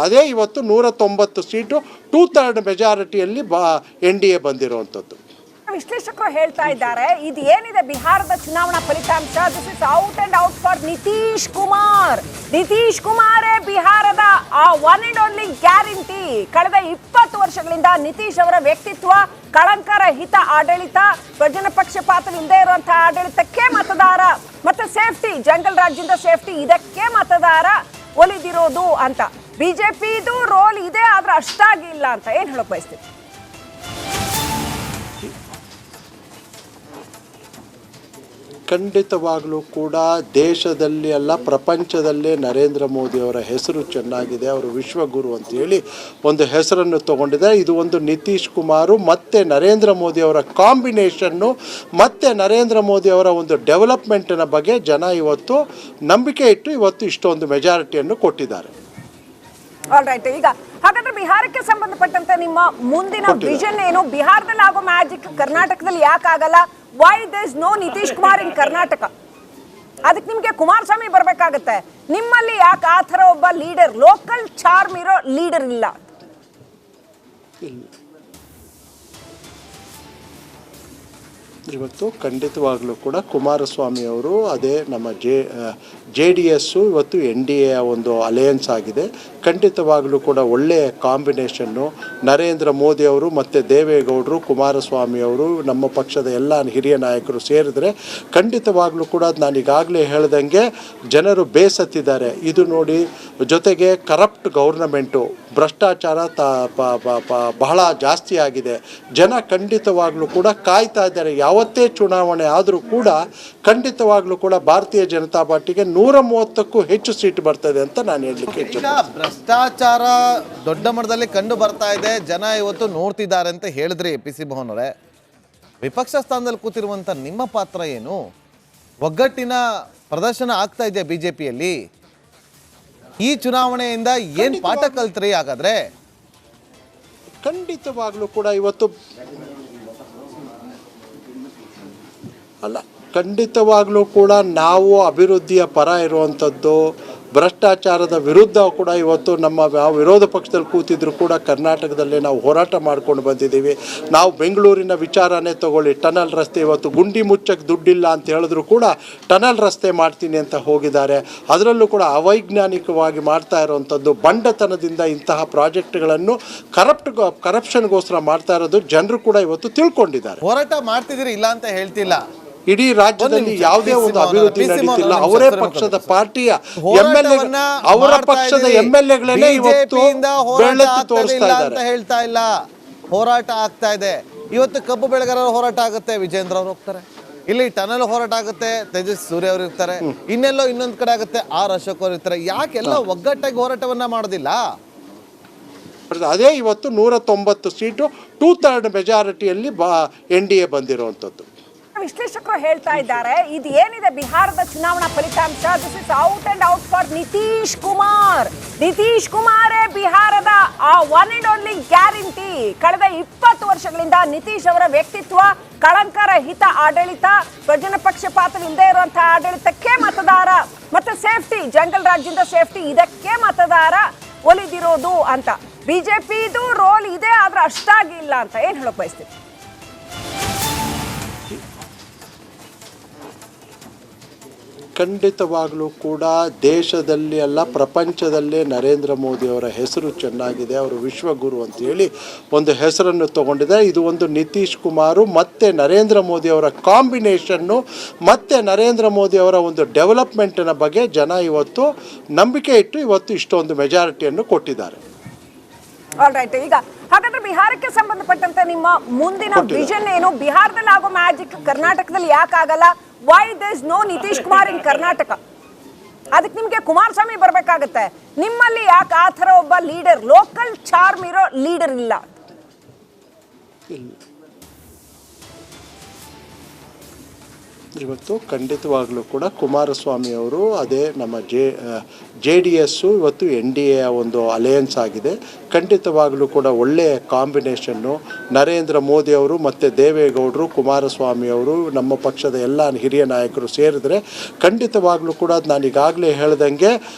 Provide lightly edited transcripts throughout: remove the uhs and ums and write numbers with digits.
ಅದೇ ಇವತ್ತು 190 seat 2/3 ಮೆಜಾರಿಟಿಯಲ್ಲಿ NDA ಬಂದಿರುವಂಥದ್ದು. ವಿಶ್ಲೇಷಕರು ಹೇಳ್ತಾ ಇದ್ದಾರೆ ಇದು ಏನಿದೆ ಬಿಹಾರದ ಚುನಾವಣಾ ಫಲಿತಾಂಶ, this is out and out for Nitish Kumar. Nitish ಕುಮಾರೇ ಬಿಹಾರದ ಆ ಒನ್ ಅಂಡ್ ಓನ್ಲಿ ಗ್ಯಾರಂಟಿ. ಕಳೆದ 20 ವರ್ಷಗಳಿಂದ ನಿತೀಶ್ ಅವರ ವ್ಯಕ್ತಿತ್ವ, ಕಳಂಕರಹಿತ ಆಡಳಿತ, ಪ್ರಜನ ಪಕ್ಷಪಾತವಿಲ್ಲದೆ ಇರುವಂತಹ ಆಡಳಿತಕ್ಕೆ ಮತದಾರ ಮತ್ತೆ ಸೇಫ್ಟಿ, ಜಂಗಲ್ ರಾಜ್ಯದ ಸೇಫ್ಟಿ, ಇದಕ್ಕೆ ಮತದಾರ ಒಲಿದಿರೋದು ಅಂತ. ಬಿಜೆಪಿದು ರೋಲ್ ಇದೆ ಆದ್ರೆ ಅಷ್ಟಾಗಿ ಇಲ್ಲ ಅಂತ ಏನ್ ಹೇಳಕ್ ಬಯಸ್ತೀವಿ? ಖಂಡಿತವಾಗಲೂ ಕೂಡ ದೇಶದಲ್ಲಿ ಅಲ್ಲ ಪ್ರಪಂಚದಲ್ಲೇ ನರೇಂದ್ರ ಮೋದಿಯವರ ಹೆಸರು ಚೆನ್ನಾಗಿದೆ. ಅವರು ವಿಶ್ವಗುರು ಅಂತೇಳಿ ಒಂದು ಹೆಸರನ್ನು ತಗೊಂಡಿದೆ. ಇದು ಒಂದು ನಿತೀಶ್ ಕುಮಾರು ಮತ್ತು ನರೇಂದ್ರ ಮೋದಿಯವರ ಕಾಂಬಿನೇಷನ್ನು ಮತ್ತು ನರೇಂದ್ರ ಮೋದಿಯವರ ಒಂದು ಡೆವಲಪ್ಮೆಂಟಿನ ಬಗ್ಗೆ ಜನ ಇವತ್ತು ನಂಬಿಕೆ ಇಟ್ಟು ಇವತ್ತು ಇಷ್ಟೊಂದು ಮೆಜಾರಿಟಿಯನ್ನು ಕೊಟ್ಟಿದ್ದಾರೆ. ಆಲ್ರೈಟ್, ಈಗ ಹಾಗಾದ್ರೆ ಬಿಹಾರಕ್ಕೆ ಸಂಬಂಧಪಟ್ಟಂತೆ ನಿಮ್ಮ ಮುಂದಿನ ವಿಷನ್ ಏನು? ಬಿಹಾರದಲ್ಲಿ ಆಗೋ ಮ್ಯಾಜಿಕ್ ಕರ್ನಾಟಕದಲ್ಲಿ ಯಾಕಾಗಲ್ಲ? Why there is no Nitish Kumar in Karnataka? ಅದಕ್ಕೆ ನಿಮ್ಗೆ ಕುಮಾರಸ್ವಾಮಿ ಬರ್ಬೇಕಾಗತ್ತೆ. ನಿಮ್ಮಲ್ಲಿ ಯಾಕೆ ಆ ಥರ ಒಬ್ಬ ಲೀಡರ್, ಲೋಕಲ್ ಚಾರ್ಮ್ ಇರೋ ಲೀಡರ್ ಇಲ್ಲ? ಇವತ್ತು ಖಂಡಿತವಾಗಲೂ ಕೂಡ ಕುಮಾರಸ್ವಾಮಿ ಅವರು ಅದೇ ನಮ್ಮ JDS ಇವತ್ತು NDA ಒಂದು ಅಲಯನ್ಸ್ ಆಗಿದೆ. ಖಂಡಿತವಾಗಲೂ ಕೂಡ ಒಳ್ಳೆಯ ಕಾಂಬಿನೇಷನ್ನು. ನರೇಂದ್ರ ಮೋದಿ ಅವರು ಮತ್ತು ದೇವೇಗೌಡರು, ಕುಮಾರಸ್ವಾಮಿ ಅವರು, ನಮ್ಮ ಪಕ್ಷದ ಎಲ್ಲ ಹಿರಿಯ ನಾಯಕರು ಸೇರಿದ್ರೆ ಖಂಡಿತವಾಗಲೂ ಕೂಡ ನಾನು ಈಗಾಗಲೇ ಹೇಳ್ದಂಗೆ ಜನರು ಬೇಸತ್ತಿದ್ದಾರೆ. ಇದು ನೋಡಿ, ಜೊತೆಗೆ ಕರಪ್ಟ್ ಗೌರ್ನಮೆಂಟು, ಭ್ರಷ್ಟಾಚಾರ ಬಹಳ ಜಾಸ್ತಿ ಆಗಿದೆ. ಜನ ಖಂಡಿತವಾಗಲೂ ಕೂಡ ಕಾಯ್ತಾ ಇದ್ದಾರೆ. ಯಾವತ್ತೇ ಚುನಾವಣೆ ಆದರೂ ಕೂಡ ಖಂಡಿತವಾಗ್ಲೂ ಕೂಡ ಭಾರತೀಯ ಜನತಾ ಪಾರ್ಟಿಗೆ 130ಕ್ಕೂ ಹೆಚ್ಚು ಸೀಟ್ ಬರ್ತದೆ ಅಂತ ನಾನು ಹೇಳಲಿಕ್ಕೆ ಇಚ್ಛೆ. ಭ್ರಷ್ಟಾಚಾರ ದೊಡ್ಡ ಮಟ್ಟದಲ್ಲಿ ಕಂಡು ಬರ್ತಾ ಇದೆ, ಜನ ಇವತ್ತು ನೋಡ್ತಿದ್ದಾರೆ ಅಂತ ಹೇಳಿದ್ರಿ PC ಮೋಹನ್ ಅವರೇ. ವಿಪಕ್ಷ ಸ್ಥಾನದಲ್ಲಿ ಕೂತಿರುವಂತ ನಿಮ್ಮ ಪಾತ್ರ ಏನು? ಒಗ್ಗಟ್ಟಿನ ಪ್ರದರ್ಶನ ಆಗ್ತಾ ಇದೆ ಬಿಜೆಪಿಯಲ್ಲಿ. ಈ ಚುನಾವಣೆಯಿಂದ ಏನ್ ಪಾಠ ಕಲ್ತ್ರಿ ಹಾಗಾದ್ರೆ? ಖಂಡಿತವಾಗ್ಲೂ ಕೂಡ ಇವತ್ತು ಅಲ್ಲ, ಖಂಡಿತವಾಗ್ಲೂ ಕೂಡ ನಾವು ಅಭಿವೃದ್ಧಿಯ ಪರ ಇರುವಂಥದ್ದು, ಭ್ರಷ್ಟಾಚಾರದ ವಿರುದ್ಧ ಕೂಡ ಇವತ್ತು ನಮ್ಮ ವಿರೋಧ ಪಕ್ಷದಲ್ಲಿ ಕೂತಿದ್ರು ಕೂಡ ಕರ್ನಾಟಕದಲ್ಲೇ ನಾವು ಹೋರಾಟ ಮಾಡ್ಕೊಂಡು ಬಂದಿದ್ದೀವಿ. ನಾವು ಬೆಂಗಳೂರಿನ ವಿಚಾರನೇ ತಗೊಳ್ಳಿ, ಟನಲ್ ರಸ್ತೆ ಇವತ್ತು ಗುಂಡಿ ಮುಚ್ಚಕ್ಕೆ ದುಡ್ಡಿಲ್ಲ ಅಂತ ಹೇಳಿದ್ರು ಕೂಡ ಟನಲ್ ರಸ್ತೆ ಮಾಡ್ತೀನಿ ಅಂತ ಹೋಗಿದ್ದಾರೆ. ಅದರಲ್ಲೂ ಕೂಡ ಅವೈಜ್ಞಾನಿಕವಾಗಿ ಮಾಡ್ತಾ ಇರುವಂಥದ್ದು, ಬಂಡತನದಿಂದ ಇಂತಹ ಪ್ರಾಜೆಕ್ಟ್ಗಳನ್ನು ಕರಪ್ಷನ್ಗೋಸ್ಕರ ಮಾಡ್ತಾ ಇರೋದು ಜನರು ಕೂಡ ಇವತ್ತು ತಿಳ್ಕೊಂಡಿದ್ದಾರೆ. ಹೋರಾಟ ಮಾಡ್ತಿದ್ದೀರಿ, ಇಲ್ಲ ಅಂತ ಹೇಳ್ತಿಲ್ಲ. ಇಡೀ ರಾಜ್ಯದಲ್ಲಿ ಯಾವುದೇ ಒಂದು ಅಭಿವೃದ್ಧಿ ನಡೀತಿಲ್ಲ. ಅವರೇ ಪಕ್ಷದ ಪಾರ್ಟಿಯ ಅವರ ಪಕ್ಷದ MLAಗಳೇ ಇವತ್ತು ಬೆಳೆದು ತೋರಿಸ್ತಾ ಇದ್ದಾರೆ ಅಂತ ಹೇಳ್ತಾ ಇಲ್ಲ. ಹೋರಾಟ ಆಗ್ತಾ ಇದೆ. ಇವತ್ತು ಕಬ್ಬು ಬೆಳೆಗಾರರ ಹೋರಾಟ ಆಗುತ್ತೆ, ವಿಜೇಂದ್ರ ಅವರು ಹೋಗ್ತಾರೆ. ಇಲ್ಲಿ ಟನಲ್ ಹೋರಾಟ ಆಗುತ್ತೆ, ತೇಜಸ್ವಿ ಸೂರ್ಯ ಅವರು ಇರ್ತಾರೆ. ಇನ್ನೆಲ್ಲೋ ಇನ್ನೊಂದ್ ಕಡೆ ಆಗುತ್ತೆ, ಅಶೋಕ್ ಅವರು ಇರ್ತಾರೆ. ಯಾಕೆಲ್ಲ ಒಗ್ಗಟ್ಟಾಗಿ ಹೋರಾಟವನ್ನ ಮಾಡೋದಿಲ್ಲ? ಅದೇ ಇವತ್ತು 190 ಸೀಟು 2/3 ಮೆಜಾರಿಟಿಯಲ್ಲಿ NDA ಬಂದಿರುವಂಥದ್ದು. ವಿಶ್ಲೇಷಕರು ಹೇಳ್ತಾ ಇದ್ದಾರೆ ಇದು ಏನಿದೆ ಬಿಹಾರದ ಚುನಾವಣಾ ಫಲಿತಾಂಶ, this is out and out for Nitish Kumar. Nitish ಕುಮಾರೇ ಬಿಹಾರದ ಆ ಒನ್ ಅಂಡ್ ಓನ್ಲಿ ಗ್ಯಾರಂಟಿ. ಕಳೆದ 20 ವರ್ಷಗಳಿಂದ ನಿತೀಶ್ ಅವರ ವ್ಯಕ್ತಿತ್ವ, ಕಳಂಕರಹಿತ ಆಡಳಿತ, ಪ್ರಜನ ಪಕ್ಷಪಾತವಿಲ್ಲದೆ ಇರುವಂತಹ ಆಡಳಿತಕ್ಕೆ ಮತದಾರ ಮತ್ತೆ ಸೇಫ್ಟಿ, ಜಂಗಲ್ ರಾಜ್ಯದ ಸೇಫ್ಟಿ, ಇದಕ್ಕೆ ಮತದಾರ ಒಲಿದಿರೋದು ಅಂತ. ಬಿಜೆಪಿದು ರೋಲ್ ಇದೆ ಆದ್ರೆ ಅಷ್ಟಾಗಿ ಇಲ್ಲ ಅಂತ ಏನ್ ಹೇಳಕ್ ಬಯಸ್ತೀವಿ? ಖಂಡಿತವಾಗಲೂ ಕೂಡ ದೇಶದಲ್ಲಿ ಅಲ್ಲ ಪ್ರಪಂಚದಲ್ಲೇ ನರೇಂದ್ರ ಮೋದಿಯವರ ಹೆಸರು ಚೆನ್ನಾಗಿದೆ. ಅವರು ವಿಶ್ವಗುರು ಅಂತೇಳಿ ಒಂದು ಹೆಸರನ್ನು ತಗೊಂಡಿದೆ. ಇದು ಒಂದು ನಿತೀಶ್ ಕುಮಾರು ಮತ್ತು ನರೇಂದ್ರ ಮೋದಿಯವರ ಕಾಂಬಿನೇಷನ್ನು ಮತ್ತು ನರೇಂದ್ರ ಮೋದಿಯವರ ಒಂದು ಡೆವಲಪ್ಮೆಂಟಿನ ಬಗ್ಗೆ ಜನ ಇವತ್ತು ನಂಬಿಕೆ ಇಟ್ಟು ಇವತ್ತು ಇಷ್ಟೊಂದು ಮೆಜಾರಿಟಿಯನ್ನು ಕೊಟ್ಟಿದ್ದಾರೆ. ಆಲ್ರೈಟ್, ಈಗ ಹಾಗಾದ್ರೆ ಬಿಹಾರಕ್ಕೆ ಸಂಬಂಧಪಟ್ಟಂತೆ ನಿಮ್ಮ ಮುಂದಿನ ವಿಷನ್ ಏನು? ಬಿಹಾರದಲ್ಲಿ ಆಗೋ ಮ್ಯಾಜಿಕ್ ಕರ್ನಾಟಕದಲ್ಲಿ ಯಾಕಾಗಲ್ಲ? Why there is no Nitish Kumar in Karnataka? ಅದಕ್ಕೆ ನಿಮ್ಗೆ ಕುಮಾರಸ್ವಾಮಿ ಬರ್ಬೇಕಾಗತ್ತೆ. ನಿಮ್ಮಲ್ಲಿ ಯಾಕೆ ಆ ಥರ ಒಬ್ಬ ಲೀಡರ್, ಲೋಕಲ್ ಚಾರ್ಮ್ ಇರೋ ಲೀಡರ್ ಇಲ್ಲ? ಇವತ್ತು ಖಂಡಿತವಾಗ್ಲೂ ಕೂಡ ಕುಮಾರಸ್ವಾಮಿ ಅವರು ಅದೇ ನಮ್ಮ ಜೆ ಡಿ ಎಸ್ಸು ಇವತ್ತು NDA ಒಂದು ಅಲಯನ್ಸ್ ಆಗಿದೆ. ಖಂಡಿತವಾಗ್ಲೂ ಕೂಡ ಒಳ್ಳೆಯ ಕಾಂಬಿನೇಷನ್ನು. ನರೇಂದ್ರ ಮೋದಿ ಅವರು ಮತ್ತು ದೇವೇಗೌಡರು, ಕುಮಾರಸ್ವಾಮಿ ಅವರು, ನಮ್ಮ ಪಕ್ಷದ ಎಲ್ಲ ಹಿರಿಯ ನಾಯಕರು ಸೇರಿದ್ರೆ ಖಂಡಿತವಾಗ್ಲೂ ಕೂಡ ನಾನು ಈಗಾಗಲೇ ಹೇಳ್ದಂಗೆ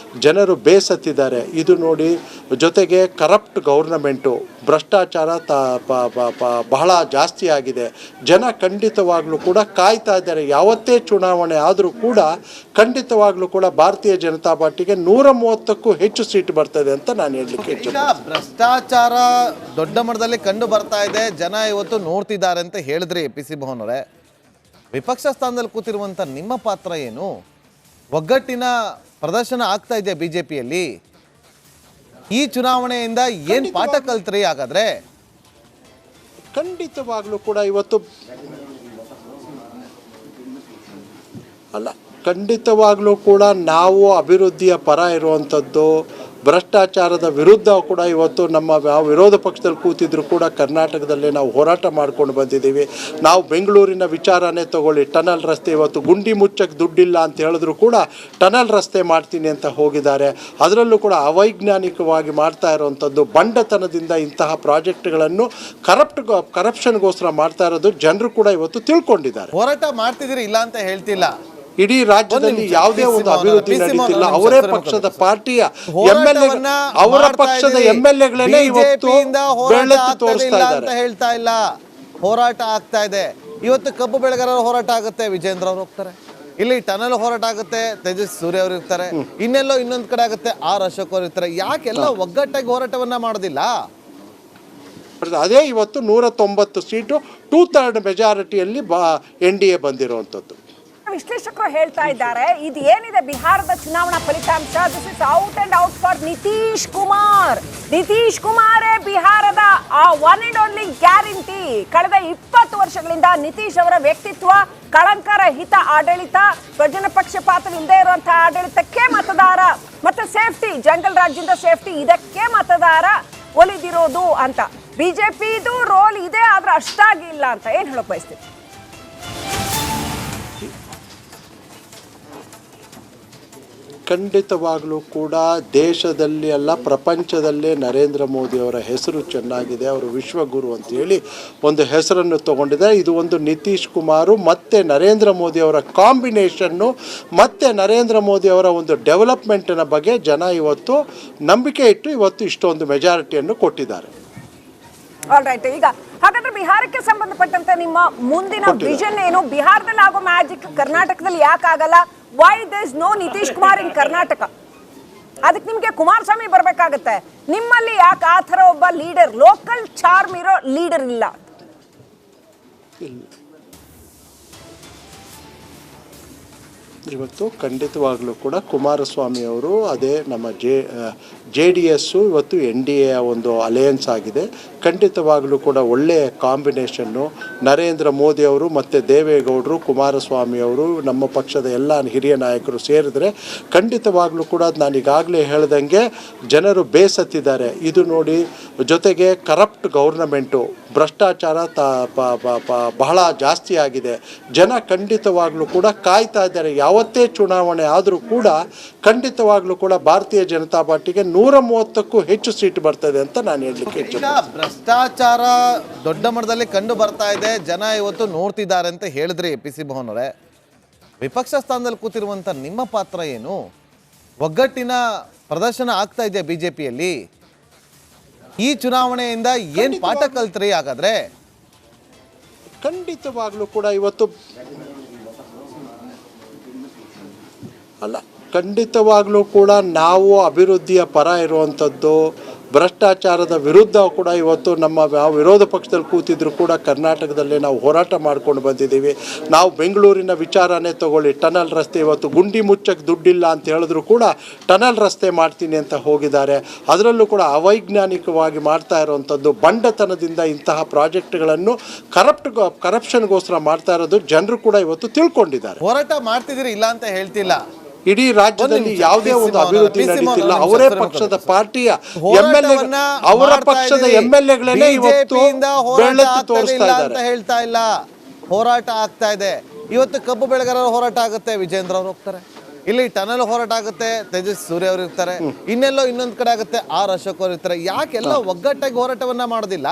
ಜನರು ಬೇಸತ್ತಿದ್ದಾರೆ. ಇದು ನೋಡಿ, ಜೊತೆಗೆ ಕರಪ್ಟ್ ಗೌರ್ನಮೆಂಟು, ಭ್ರಷ್ಟಾಚಾರ ಬಹಳ ಜಾಸ್ತಿ ಆಗಿದೆ. ಜನ ಖಂಡಿತವಾಗ್ಲೂ ಕೂಡ ಕಾಯ್ತಾ ಇದ್ದಾರೆ. ಯಾವತ್ತೇ ಚುನಾವಣೆ ಆದರೂ ಕೂಡ ಖಂಡಿತವಾಗ್ಲೂ ಕೂಡ ಭಾರತೀಯ ಜನತಾ ಪಾರ್ಟಿಗೆ 130ಕ್ಕೂ ಹೆಚ್ಚು ಸೀಟ್ ಬರ್ತದೆ ಅಂತ ನಾನು ಹೇಳಲಿಕ್ಕೆ ಭ್ರಷ್ಟಾಚಾರ ದೊಡ್ಡ ಮಟ್ಟದಲ್ಲಿ ಕಂಡು ಬರ್ತಾ ಇದೆ, ಜನ ಇವತ್ತು ನೋಡ್ತಿದ್ದಾರೆ ಅಂತ ಹೇಳಿದ್ರಿ PC ಮೋಹನ್ ಅವರೇ. ವಿಪಕ್ಷ ಸ್ಥಾನದಲ್ಲಿ ಕೂತಿರುವಂತ ನಿಮ್ಮ ಪಾತ್ರ ಏನು? ಒಗ್ಗಟ್ಟಿನ ಪ್ರದರ್ಶನ ಆಗ್ತಾ ಇದೆ ಬಿಜೆಪಿಯಲ್ಲಿ. ಈ ಚುನಾವಣೆಯಿಂದ ಏನ್ ಪಾಠ ಕಲ್ತ್ರಿ ಹಾಗಾದ್ರೆ? ಖಂಡಿತವಾಗ್ಲೂ ಕೂಡ ಇವತ್ತು ಖಂಡಿತವಾಗ್ಲೂ ಕೂಡ ನಾವು ಅಭಿವೃದ್ಧಿಯ ಪರ ಇರುವಂಥದ್ದು, ಭ್ರಷ್ಟಾಚಾರದ ವಿರುದ್ಧ ಕೂಡ ಇವತ್ತು ನಮ್ಮ ವಿರೋಧ ಪಕ್ಷದಲ್ಲಿ ಕೂತಿದ್ರು ಕೂಡ ಕರ್ನಾಟಕದಲ್ಲೇ ನಾವು ಹೋರಾಟ ಮಾಡ್ಕೊಂಡು ಬಂದಿದ್ದೀವಿ. ನಾವು ಬೆಂಗಳೂರಿನ ವಿಚಾರನೇ ತಗೊಳ್ಳಿ, ಟನಲ್ ರಸ್ತೆ ಇವತ್ತು ಗುಂಡಿ ಮುಚ್ಚಕ್ಕೆ ದುಡ್ಡಿಲ್ಲ ಅಂತ ಹೇಳಿದ್ರು ಕೂಡ ಟನಲ್ ರಸ್ತೆ ಮಾಡ್ತೀನಿ ಅಂತ ಹೋಗಿದ್ದಾರೆ. ಅದರಲ್ಲೂ ಕೂಡ ಅವೈಜ್ಞಾನಿಕವಾಗಿ ಮಾಡ್ತಾ ಇರುವಂಥದ್ದು, ಬಂಡತನದಿಂದ ಇಂತಹ ಪ್ರಾಜೆಕ್ಟ್ಗಳನ್ನು ಕರಪ್ಷನ್ಗೋಸ್ಕರ ಮಾಡ್ತಾ ಇರೋದು ಜನರು ಕೂಡ ಇವತ್ತು ತಿಳ್ಕೊಂಡಿದ್ದಾರೆ. ಹೋರಾಟ ಮಾಡ್ತಿದ್ದೀರಿ, ಇಲ್ಲ ಅಂತ ಹೇಳ್ತಿಲ್ಲ. ಇಡೀ ರಾಜ್ಯದಲ್ಲಿ ಯಾವುದೇ ಒಂದು ಅಭಿವೃದ್ಧಿ ನಡೀತಿಲ್ಲ. ಅವರೇ ಪಕ್ಷದ ಪಾರ್ಟಿಯ ಅವರ ಪಕ್ಷದ MLAಗಳೇ ಇವತ್ತು ಬೆಳೆದು ತೋರಿಸ್ತಾ ಇದ್ದಾರೆ. ಹೇಳ್ತಾ ಇಲ್ಲ, ಹೋರಾಟ ಆಗ್ತಾ ಇದೆ. ಇವತ್ತು ಕಬ್ಬು ಬೆಳೆಗಾರರ ಹೋರಾಟ ಆಗುತ್ತೆ, ವಿಜೇಂದ್ರ ಅವರು ಹೋಗ್ತಾರೆ. ಇಲ್ಲಿ ಟನಲ್ ಹೋರಾಟ ಆಗುತ್ತೆ, ತೇಜಸ್ವಿ ಸೂರ್ಯ ಅವರು ಇರ್ತಾರೆ. ಇನ್ನೆಲ್ಲೋ ಇನ್ನೊಂದ್ ಕಡೆ ಆಗುತ್ತೆ, ಅಶೋಕ್ ಅವರು ಇರ್ತಾರೆ. ಯಾಕೆಲ್ಲ ಒಗ್ಗಟ್ಟಾಗಿ ಹೋರಾಟವನ್ನ ಮಾಡೋದಿಲ್ಲ? ಅದೇ ಇವತ್ತು 190 ಸೀಟು 2/3 ಮೆಜಾರಿಟಿಯಲ್ಲಿ NDA ಬಂದಿರುವಂಥದ್ದು. ವಿಶ್ಲೇಷಕರು ಹೇಳ್ತಾ ಇದ್ದಾರೆ, ಇದು ಏನಿದೆ ಬಿಹಾರದ ಚುನಾವಣಾ ಫಲಿತಾಂಶ, this is out and out for Nitish Kumar. Nitish ಕುಮಾರೇ ಬಿಹಾರದ ಆ ಒನ್ ಅಂಡ್ ಓನ್ಲಿ ಗ್ಯಾರಂಟಿ. ಕಳೆದ 20 ವರ್ಷಗಳಿಂದ ನಿತೀಶ್ ಅವರ ವ್ಯಕ್ತಿತ್ವ, ಕಳಂಕರಹಿತ ಆಡಳಿತ, ಸ್ವಜನ ಪಕ್ಷಪಾತವಿಲ್ಲದೆ ಇರುವಂತಹ ಆಡಳಿತಕ್ಕೆ ಮತದಾರ, ಮತ್ತೆ ಸೇಫ್ಟಿ, ಜಂಗಲ್ ರಾಜ್ಯದ ಸೇಫ್ಟಿ, ಇದಕ್ಕೆ ಮತದಾರ ಒಲಿದಿರೋದು ಅಂತ. ಬಿಜೆಪಿದು ರೋಲ್ ಇದೆ, ಆದ್ರೆ ಅಷ್ಟಾಗಿ ಇಲ್ಲ ಅಂತ ಏನ್ ಹೇಳಕ್ ಬಯಸ್ತೀವಿ? ಖಂಡಿತವಾಗಲೂ ಕೂಡ ದೇಶದಲ್ಲಿ ಅಲ್ಲ, ಪ್ರಪಂಚದಲ್ಲೇ ನರೇಂದ್ರ ಮೋದಿ ಅವರ ಹೆಸರು ಚೆನ್ನಾಗಿದೆ. ಅವರು ವಿಶ್ವಗುರು ಅಂತೇಳಿ ಒಂದು ಹೆಸರನ್ನು ತಗೊಂಡಿದ್ದಾರೆ. ಇದು ಒಂದು ನಿತೀಶ್ ಕುಮಾರು ಮತ್ತು ನರೇಂದ್ರ ಮೋದಿ ಅವರ ಕಾಂಬಿನೇಷನ್ನು, ಮತ್ತು ನರೇಂದ್ರ ಮೋದಿ ಅವರ ಒಂದು ಡೆವಲಪ್ಮೆಂಟಿನ ಬಗ್ಗೆ ಜನ ಇವತ್ತು ನಂಬಿಕೆ ಇಟ್ಟು ಇವತ್ತು ಇಷ್ಟೊಂದು ಮೆಜಾರಿಟಿಯನ್ನು ಕೊಟ್ಟಿದ್ದಾರೆ. ಆಲ್ ರೈಟ್, ಈಗ ಹಾಗಾದ್ರೆ ಬಿಹಾರಕ್ಕೆ ಸಂಬಂಧಪಟ್ಟಂತೆ ನಿಮ್ಮ ಮುಂದಿನ ವಿಷನ್ ಏನು? ಬಿಹಾರದಲ್ಲಿ ಆಗೋ ಮ್ಯಾಜಿಕ್ ಕರ್ನಾಟಕದಲ್ಲಿ ಯಾಕೆ ಆಗಲ್ಲ? Why there is no Nitish Kumar in Karnataka? ಅದಕ್ಕೆ ನಿಮ್ಗೆ ಕುಮಾರಸ್ವಾಮಿ ಬರ್ಬೇಕಾಗತ್ತೆ. ನಿಮ್ಮಲ್ಲಿ ಯಾಕೆ ಆ ಥರ ಒಬ್ಬ ಲೀಡರ್, ಲೋಕಲ್ ಚಾರ್ಮ್ ಇರೋ ಲೀಡರ್ ಇಲ್ಲ? ಇವತ್ತು ಖಂಡಿತವಾಗ್ಲೂ ಕೂಡ ಕುಮಾರಸ್ವಾಮಿ ಅವರು ಅದೇ ನಮ್ಮ JDSಸು ಇವತ್ತು NDA ಒಂದು ಅಲಯನ್ಸ್ ಆಗಿದೆ. ಖಂಡಿತವಾಗ್ಲೂ ಕೂಡ ಒಳ್ಳೆಯ ಕಾಂಬಿನೇಷನ್ನು. ನರೇಂದ್ರ ಮೋದಿ ಅವರು ಮತ್ತು ದೇವೇಗೌಡರು, ಕುಮಾರಸ್ವಾಮಿ ಅವರು, ನಮ್ಮ ಪಕ್ಷದ ಎಲ್ಲ ಹಿರಿಯ ನಾಯಕರು ಸೇರಿದ್ರೆ ಖಂಡಿತವಾಗ್ಲೂ ಕೂಡ ನಾನು ಈಗಾಗಲೇ ಹೇಳ್ದಂಗೆ ಜನರು ಬೇಸತ್ತಿದ್ದಾರೆ. ಇದು ನೋಡಿ, ಜೊತೆಗೆ ಕರಪ್ಟ್ ಗೌರ್ನಮೆಂಟು, ಭ್ರಷ್ಟಾಚಾರ ಬಹಳ ಜಾಸ್ತಿ ಆಗಿದೆ. ಜನ ಖಂಡಿತವಾಗ್ಲೂ ಕೂಡ ಕಾಯ್ತಾ ಇದ್ದಾರೆ. ಯಾವತ್ತೇ ಚುನಾವಣೆ ಆದರೂ ಕೂಡ ಖಂಡಿತವಾಗ್ಲೂ ಕೂಡ ಭಾರತೀಯ ಜನತಾ ಪಾರ್ಟಿಗೆ 130ಕ್ಕೂ ಹೆಚ್ಚು ಸೀಟ್ ಬರ್ತದೆ ಅಂತ ನಾನು ಹೇಳಲಿಕ್ಕೆ ಭ್ರಷ್ಟಾಚಾರ ದೊಡ್ಡ ಮಟ್ಟದಲ್ಲಿ ಕಂಡು ಬರ್ತಾ ಇದೆ, ಜನ ಇವತ್ತು ನೋಡ್ತಿದ್ದಾರೆ ಅಂತ ಹೇಳಿದ್ರಿ PC ಮೋಹನ್ ಅವರೇ. ವಿಪಕ್ಷ ಸ್ಥಾನದಲ್ಲಿ ಕೂತಿರುವಂತ ನಿಮ್ಮ ಪಾತ್ರ ಏನು? ಒಗ್ಗಟ್ಟಿನ ಪ್ರದರ್ಶನ ಆಗ್ತಾ ಇದೆ ಬಿಜೆಪಿಯಲ್ಲಿ. ಈ ಚುನಾವಣೆಯಿಂದ ಏನ್ ಪಾಠ ಕಲ್ತ್ರಿ ಹಾಗಾದ್ರೆ? ಖಂಡಿತವಾಗ್ಲೂ ಕೂಡ ಇವತ್ತು ಖಂಡಿತವಾಗ್ಲೂ ಕೂಡ ನಾವು ಅಭಿವೃದ್ಧಿಯ ಪರ ಇರುವಂಥದ್ದು, ಭ್ರಷ್ಟಾಚಾರದ ವಿರುದ್ಧ ಕೂಡ ಇವತ್ತು ನಮ್ಮ ವಿರೋಧ ಪಕ್ಷದಲ್ಲಿ ಕೂತಿದ್ರು ಕೂಡ ಕರ್ನಾಟಕದಲ್ಲೇ ನಾವು ಹೋರಾಟ ಮಾಡ್ಕೊಂಡು ಬಂದಿದ್ದೀವಿ. ನಾವು ಬೆಂಗಳೂರಿನ ವಿಚಾರನೇ ತಗೊಳ್ಳಿ, ಟನಲ್ ರಸ್ತೆ ಇವತ್ತು ಗುಂಡಿ ಮುಚ್ಚಕ್ಕೆ ದುಡ್ಡಿಲ್ಲ ಅಂತ ಹೇಳಿದ್ರು ಕೂಡ ಟನಲ್ ರಸ್ತೆ ಮಾಡ್ತೀನಿ ಅಂತ ಹೋಗಿದ್ದಾರೆ. ಅದರಲ್ಲೂ ಕೂಡ ಅವೈಜ್ಞಾನಿಕವಾಗಿ ಮಾಡ್ತಾ ಇರುವಂಥದ್ದು, ಬಂಡತನದಿಂದ ಇಂತಹ ಪ್ರಾಜೆಕ್ಟ್ಗಳನ್ನು ಕರಪ್ಷನ್ಗೋಸ್ಕರ ಮಾಡ್ತಾ ಇರೋದು ಜನರು ಕೂಡ ಇವತ್ತು ತಿಳ್ಕೊಂಡಿದ್ದಾರೆ. ಹೋರಾಟ ಮಾಡ್ತಿದ್ದೀರಿ, ಇಲ್ಲ ಅಂತ ಹೇಳ್ತಿಲ್ಲ. ಇಡೀ ರಾಜ್ಯದಲ್ಲಿ ಯಾವುದೇ ಒಂದು ಅಭಿವೃದ್ಧಿ ನಡೀತಿಲ್ಲ. ಅವರೇ ಪಕ್ಷದ ಪಾರ್ಟಿಯ ಅವರ ಪಕ್ಷದ MLAಗಳೇ ಇವತ್ತು ಬೆಳೆದು ತೋರಿಸ್ತಾ ಇದ್ದಾರೆ. ಹೇಳ್ತಾ ಇಲ್ಲ, ಹೋರಾಟ ಆಗ್ತಾ ಇದೆ. ಇವತ್ತು ಕಬ್ಬು ಬೆಳೆಗಾರರ ಹೋರಾಟ ಆಗುತ್ತೆ, ವಿಜೇಂದ್ರ ಅವ್ರು ಹೋಗ್ತಾರೆ. ಇಲ್ಲಿ ಟನಲ್ ಹೋರಾಟ ಆಗುತ್ತೆ, ತೇಜಸ್ ಸೂರ್ಯ ಅವರು ಇರ್ತಾರೆ. ಇನ್ನೆಲ್ಲೋ ಇನ್ನೊಂದ್ ಕಡೆ ಆಗುತ್ತೆ, ಆರ್ ಅಶೋಕ್ ಅವರು ಇರ್ತಾರೆ. ಯಾಕೆಲ್ಲ ಒಗ್ಗಟ್ಟಾಗಿ ಹೋರಾಟವನ್ನ ಮಾಡೋದಿಲ್ಲ?